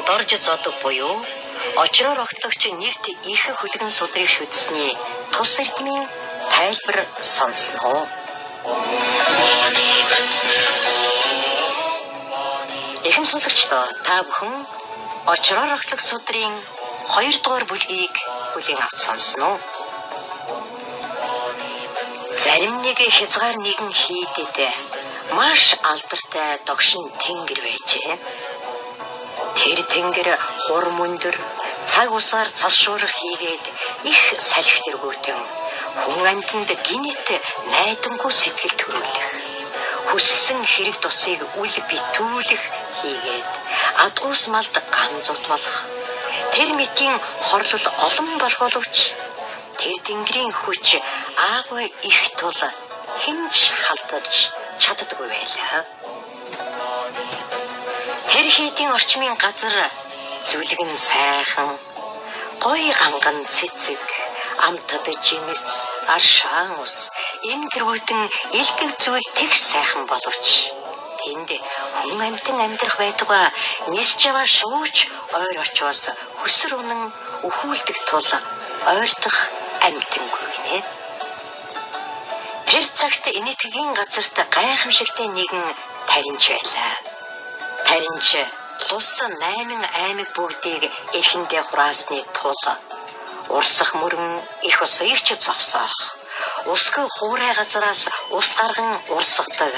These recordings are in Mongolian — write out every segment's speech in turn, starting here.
дорж зодог буюу очроор огтлогч нэгт ихэнх хөлгөн судрыг шүтсэний тус эрдмийн тайлбар сонсноо. Эхэм сонсогчдоо та бүхэн очроор огтлог судрын 2 дугаар бүлгийг бүлээн авч сонсноо. Зарим нэг хязгаар нэгэн хийдэд маш алдартай догшин тэнгэр байжээ. Тэр тэнгэр хур мөндөр цаг усаар цас шуурх хийгээд их салхи тэргүүтэн хүн амьтанд гинэт найдангуй сэтгэл төрүүлэх, хүссэн хэрэг тусыг үл битүүлэх хийгээд адгуус малд ган зутвалах, тэр мэтийн хорлол олон болох боловч тэр тэнгэрийн хүч аагүй их тул хинж халтаж чаддаггүй байлаа. Тэр хийдийн орчмын газар зүлгэн сайхан, гоё ганган цэцэг, амтад жимс, аршаан ус, эм тэргүүтэн элдв зүйл тэгс сайхан боловч тэнд хүн амьтан амьдрах байдгаа нисж яваа шууч ойр очоос хүсэр үнэн өхүүлдэг тул ойртох амьтангүй гинэ. Тэр цагт энэтхэгийн газарт гайхамшигтай нэгэн таринч байлаа. Таринч лус 8 аймаг бүгдийг эрхэндээ хураасны тул урсах мөрөн их усыг ч зогсоох, усгүй хуурай газараас ус гарган урсгадаг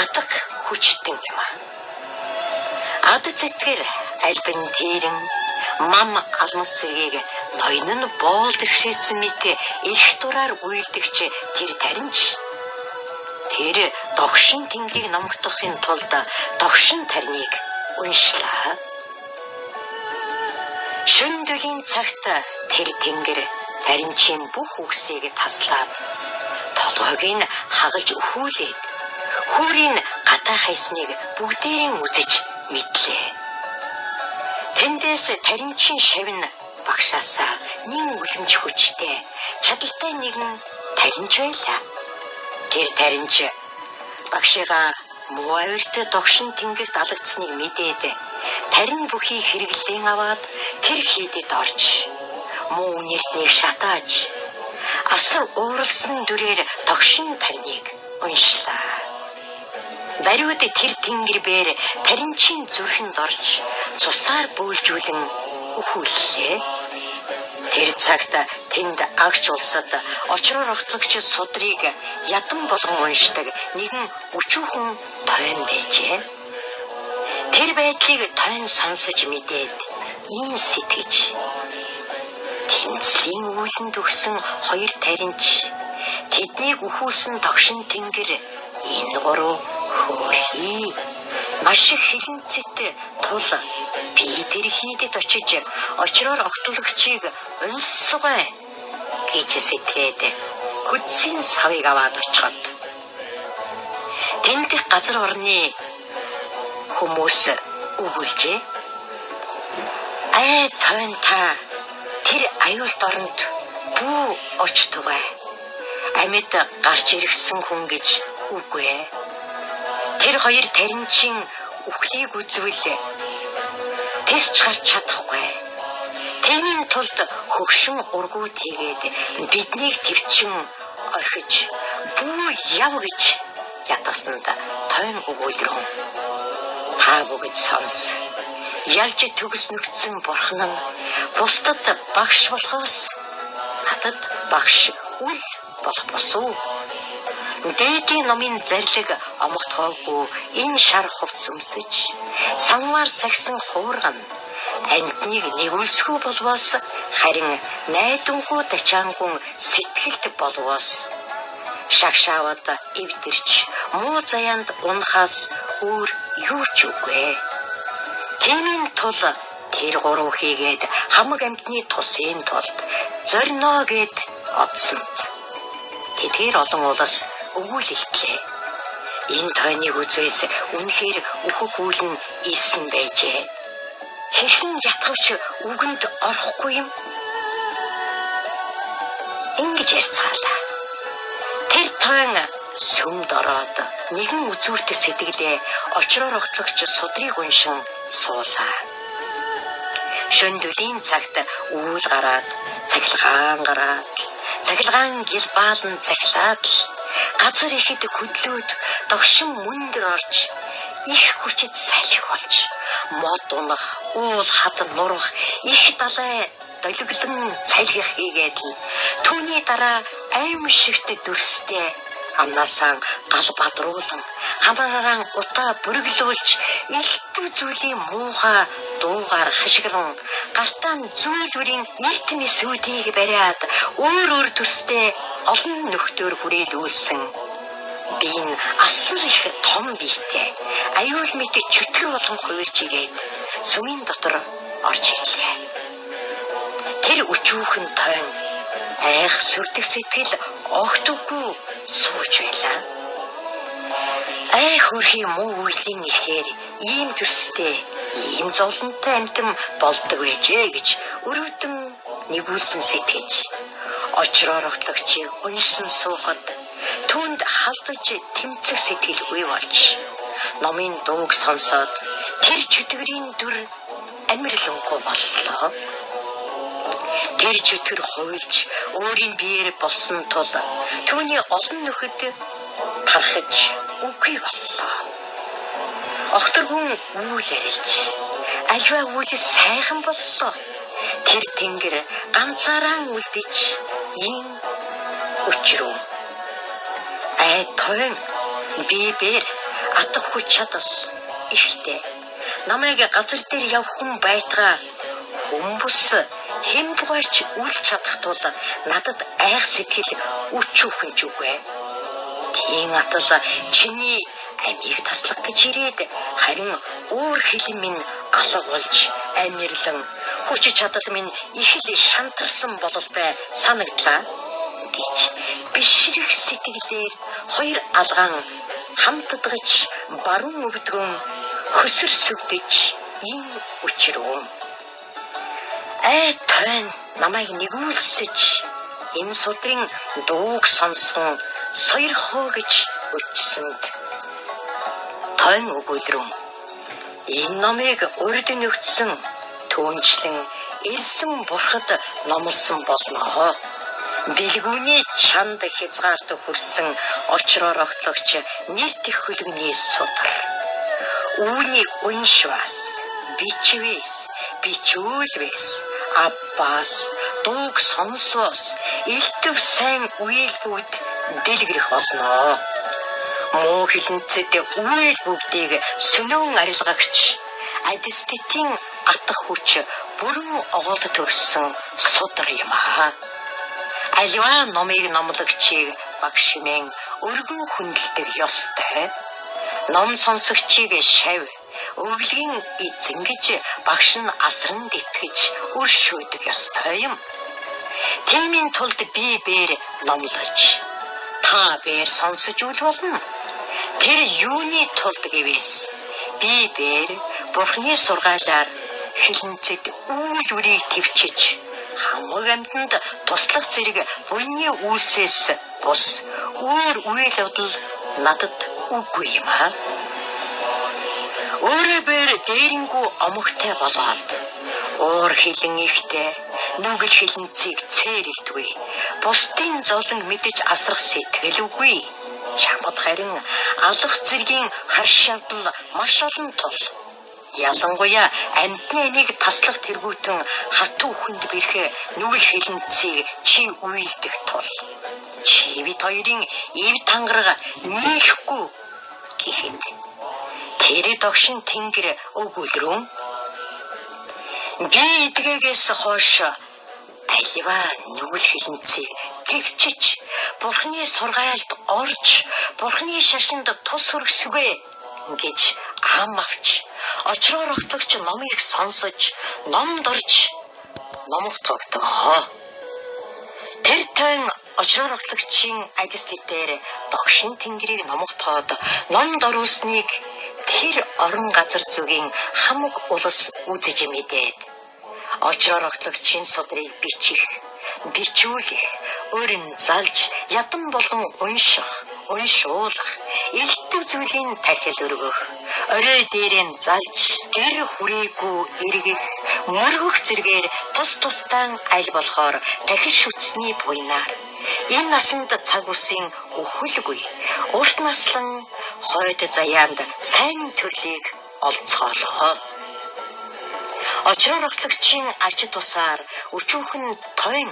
атг хүчтэн юм. Ад зэтгэр альбин тэрэн мам алмас цэгийг ноён нь боолдгшээсэн мэт их дураар үйлдэгч тэр таринч тэр догшин тэнгэрийг номгдохын тулд догшин тариныг уншлаа. Шөндөлийн цагт тэр тэнгэр таринчийн бүх үгсийг таслаад толгойг нь хагалж өхүүлээд хүүрийн гатаа хайсныг бүгдээрээ үзэж мэдлээ. Тэндээс таринчийн шавн багшаасаа нин үлэмж хүчтэй чадaltaй нэгэн таринч байлаа. Тэр таринч багшигаа муу авирт догшин тэнгэрт алгадсныг мэдээд тарин бүхий хэрэглэн аваад тэр хийдэд орж муу үнэлтнийг шатааж асар ууралсан дүрээр догшин тариныг уншлаа. Даруйд тэр тэнгэр бээр таринчийн зүрхэнд орж цусаар бөөлжүүлэн өхүүллээ. Тэр цагт тэнд агч улсад очроор огтлогч судрыг ядан болгон уншдаг нэгэн өчүүхэн тойн байжээ. Тэр байдлыг тойн сонсож мэдээд ин сэтгэж тэнцлийн үүлэнд өгсөн 2 таринч тэднийг өхүүлсэн догшин тэнгэр энэ гурав хөөрхий маш их хилэнцэт тул би тэр хийдэд очиж очроор огтлогчийг унсгай гэж сэтгэхэд хүдсийн савыг аваад очиход тэнд газар орны хүмүүс өгүүлжээ. Тойн та тэр аюулт оронд бүү очтугай. Амьд гарч ирсэн хүн гэж үгүй. Тэр 2 таринчийн үхлийг үзвэл тэсч гарч чадахгүй. Тэмийн тулд хөгшин ургууд хийгээд биднийг төвчин орхиж бүү яв гэж ядасанд тойн өгүүлрэн. Та бүгд сонс. Ялж төгс нүгцэн бурхан нь бусдад багш болохоос надад багш үл болох босуу. Дээдийн номын зарлиг омогтхоогүй энэ шар хувц өмсөж санвар сагсан хуурган амьтныг нэгүүлсгүй болвоос харин найдангуй дачаангун сэтгэлд болвоос шагшаавад эвдэрч муу заяанд унахаас өөр юу ч үгүй. Тэмийн тул тэр гурав хийгээд хамаг амьтны тусын тулд зорино гэд одсонд тэдгээр олон улас өгүүлэлтлээ. Энэ тойныг үзээс үнэхээр өөхөх үйл нь ийсэн байжээ. Хэрхэн ятгавч үгэнд орохгүй юм? Ингэж ярьцгаалаа. Тэр тойн сүмд ороод нэгэн үзүүрт сэтгэлээ очроор огтлогч судрыг уншин суулаа. Шөндөлийн цагт үүл гараад, цахилгаан гэлбаалан цахилаад л газар ихэд хөдлөөд догшин мөндөр орж их хүчит салхи болж мод унах, уул хадан нурах, их далай долиглон цалгих хийгээд л түүний дараа аимшигт дүрстэй амнасаа гал бадруулан хамаагаан утаа бүргэлүүлж элдв зүйлийн муухай дуугаар хашгиран гартаан зүйлүүрийн нийтмийн сүдийг бариад өөр төстэй олон нөхдөр хүрээлүүлсэн биин асар их том биетэй аюул мэд чөтгөр болон хуйлж ирээд сүмийн дотор орж ирлээ. Тэр өчүүхэн тойн айх сүрдэх сэтгэл огтгүй сууж байлаа. Ай хөрхийн муу үйлийн ихээр ийм төстэй, ийм зовлонтой амтан болдог байжээ гэж өрөөдөн нэгүүлсэн сэтгэж очроор огтлогчийг уншсан суухад түүнд халдаж тэмцэх сэтгэлгүй болж номын дууг сонсоод тэр чөтгөрийн дүр амирлангүй боллоо. Тэр чөтгөр хуйлж өөрийн биеэр болсон тул түүний олон нөхөд тархаж үгүй боллоо. Огтор хүн үйл арилж альва үйл сайхан боллоо. Тэр тэнгэр ганцаараа үлдэж ийм өчрөө. Ай тойн бибээр атах хүч чадал ихтэй. Намайг газар дээр явах хүн байтгаа хүмүүс хэмбгойч үлч чадах тул надад айх сэтгэл өчүүхэн ч үгүй. Тийм атал чиний амийг таслах гэж ирээд харин өөр хэлэн минь алга болж амирлан хүч чадал минь их л шантарсан бололтой санагдлаа гэж бишрэх сэтгэлээр хоёр алгаан хамтдагч баруун өвдгөн хөсөр сүгдэж ийм өчрөө. Ай тойн намайг нэгүүлсэж энэ судрын дууг сонсон соёрхоо гэж өчсөнд тойн өгөөдрөн энэ намайг урд нөхцсөн түүнчлэн элсэн бурхад номлосон болноо. Билгүүний чанд хязгаарт хүрсэн очроор огтлогч нэр дэх хөлгөний судар. Үүний уншвас, бичвэс, бичүүлвэс, аббас, дууг сонсоос, элтв сайн үйлбүүд дэлгэрэх болноо. Муу хилэнцэд үйл бүгдийг сүнэн арилгагч адиститийн атах хүч бүрэн огоолд төрсөн судар юм аа. Аливаа номыг номлогчийг багшмын өргөн хүндэлдэг ёстой. Ном сонсогчийг шав, өглөгийн эзэнгэж багш нь асранд итгэж өршөөдөг ёстой юм. Тиймийн тулд би бээр номлож, та бээр сонсож үл болно. Тэр юуны тулд гэвээс би бээр Бурхны сургаалаар хилэнцэд үйл үрийг твчиж хамаг амьтанд туслах зэрэг буйны үйлсээс бус өөр үйл явдал надад үгүй юм аа. Өөрөө бээр дээрэнгүү омогтой болоод уур хилэн ихтэй нүгэл хилэнцгийг цээрэлдгүй. Бусдын зовлон мэдэж асрах сэтгэл үгүй. Чамд харин алах зэргийн харш явдал маш олон тул. Ялангуяа амьтны энийг таслах тэргүүтэн хатуу хүнд бэрх нүгэл хилэнцгийг чи үйлдэх тул. Чи бид хоёрын ив тангараг нийхгүй гэхэд тэр догшин тэнгэр өгүүлрүүн би эдгээс хойш аливаа нүгэл хилэнцгийг твчиж Бурхны сургаалд орж Бурхны шашинд тус хүргэсвэ гэж ам авч очроор огтлогч номыг сонсож номд орж номх тогтгоо. Тэр тань очроор огтлогчийн адиститээр догшин тэнгэрийг номхотоод номд оруулсныг тэр орон газар зүгийн хамаг улс үзэж мэдээд очроор огтлогчийн судрыг бичих, бичүүлэх, өөрийн залж ядан болгон унших, уншуулах, элдв зүйлийн тархил өргөх, орой дээрээ залж, гэр хүрээгүй эргэх, мөргөх зэргээр тус тусдаа аль болохоор дахин шүтсний буйнаар энэ насанд цаг үеийн өхөлгүй, урт наслан хойд заяанд сайн төрлийг олцоолоо. Очроор огтлагчийн аж тусаар өчүүхэн тойн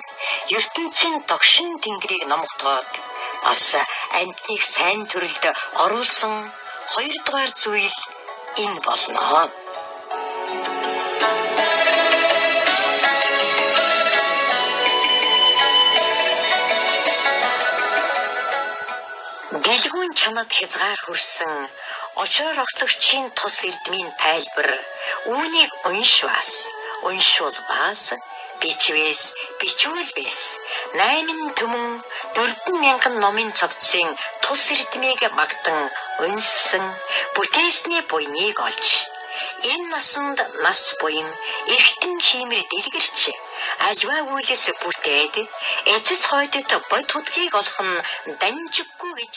ертөнцийн догшин тэнгэрийг номготоод бас амьтныг сайн төрөлд оруулсан хоёрдугаар зүйл энэ болно. Билгүүн чамд хязгаар хүрсэн очроор огтлагчийн тус эрдмийн тайлбар үүнийг уншуулбаас бичвээс бичүүлбээс 8 түмэн 4,000 номын цогцын тус эрдмийг магтан унссан бүтээсний буйныг олж энэ насанд нас буян эргэтэн хиймэр дэлгэрч альва үйлс бүтээд эцэс хойдод бод худгийг олох нь данжиггүй гэж